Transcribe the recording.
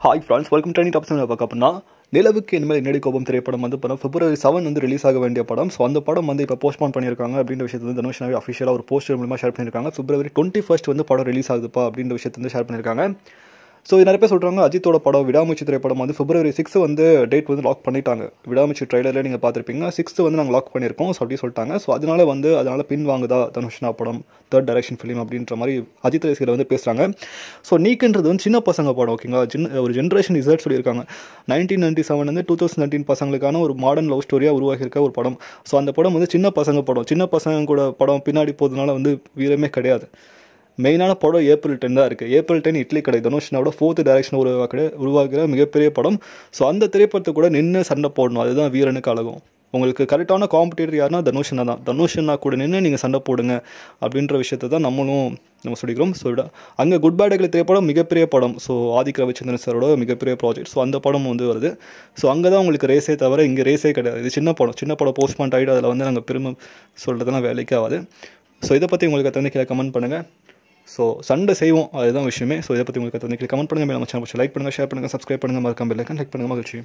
Hi friends, welcome to tops. பார்க்க அப்படின்னா நிலவுக்கு இனிமேல் என்னடி கோபம் திரைப்படம் வந்து படம் February 7 வந்து ரிலீஸ் ஆக வேண்டிய படம். ஸோ அந்த படம் வந்து இப்போ போஸ்ட்போன் பண்ணியிருக்காங்க அப்படின்ற விஷயத்தை வந்து தனுஷ் நாவே அஃபிஷியலாக ஒரு போஸ்டர் மூலமாக ஷேர் பண்ணியிருக்காங்க. February 21 வந்து படம் ரிலீஸ் ஆகுதுப்பா அப்படின்ற விஷயத்தை வந்து ஷேர் பண்ணியிருக்காங்க. ஸோ நிறைய பேர் சொல்கிறாங்க அஜித்தோட படம் விடாமுயற்சி திரைப்படம் வந்து February 6 வந்து டேட் வந்து லாக் பண்ணிட்டாங்க. விடாமுயற்சி ட்ரைலரில் நீங்கள் பார்த்துருப்பீங்க, 6 வந்து நாங்கள் லாக் பண்ணியிருக்கோம் ஸோ அப்படி சொல்லிட்டாங்க. ஸோ அதனால் பின் வாங்குதா தனுஷ்னா படம், தேர்ட் டைரக்ஷன் ஃபிலிம் அப்படின்ற மாதிரி அஜித் ரசிகர்கள் வந்து பேசுகிறாங்க. ஸோ நீக்குன்றது வந்து சின்ன பசங்க படம், ஓகேங்களா. ஒரு ஜென்ரேஷன் இசட் சொல்லியிருக்காங்க. 1997 வந்து 2019 பசங்களுக்கான ஒரு மாடர்ன் லவ் ஸ்டோரியாக உருவாகியிருக்க ஒரு படம். ஸோ அந்த படம் வந்து சின்ன பசங்க படம். சின்ன பசங்க கூட படம் பின்னாடி போகிறதுனால வந்து வீரமே கிடையாது. மெயினான படம் April 10 தான் இருக்குது. April 10 இட்லி கடை தனுஷ்னாவோட 4th டைரக்ஷன் உருவாக்குற மிகப்பெரிய படம். ஸோ அந்த திரைப்படத்தை கூட நின்று சண்டை போடணும், அதுதான் வீரனுக்கு அழகும். உங்களுக்கு கரெக்டான காம்படிட்டர் யாருன்னா தனுஷனா தான். தனுஷனா கூட நின்று நீங்கள் சண்டை போடுங்க அப்படின்ற விஷயத்தை தான் நம்ம சொல்லிக்கிறோம். ஸோ அங்கே குட் பேட் அக்லி திரைப்படம் மிகப்பெரிய படம். ஸோ ஆதிக் ரவிச்சந்திரன் சாரோட மிகப்பெரிய ப்ராஜெக்ட். ஸோ அந்த படம் வந்து வருது. ஸோ அங்கே தான் உங்களுக்கு ரேஸே தவிர இங்கே ரேஸே கிடையாது. இது சின்ன படம் போஸ்ட்மார்ட் ஆகிட்டு அதில் வந்து நாங்கள் பெருமை சொல்கிறதுலாம் வேலைக்கு ஆகாது. ஸோ இதை பற்றி உங்களுக்கு வந்து கீழே கமெண்ட் பண்ணுங்கள். ஸோ சண்டை செய்வோம், அதுதான் விஷயமே. ஸோ இதை பற்றி உங்களுக்கு கமெண்ட் பண்ணுங்கள். நம்ம சேனல் லைக் பண்ணுங்கள், ஷேர் பண்ணுங்கள், சப்ஸ்கிரைப் பண்ணுங்கள், மறக்காம பெல் ஐகான் கிளிக் பண்ணுங்கள். மகிழ்ச்சி.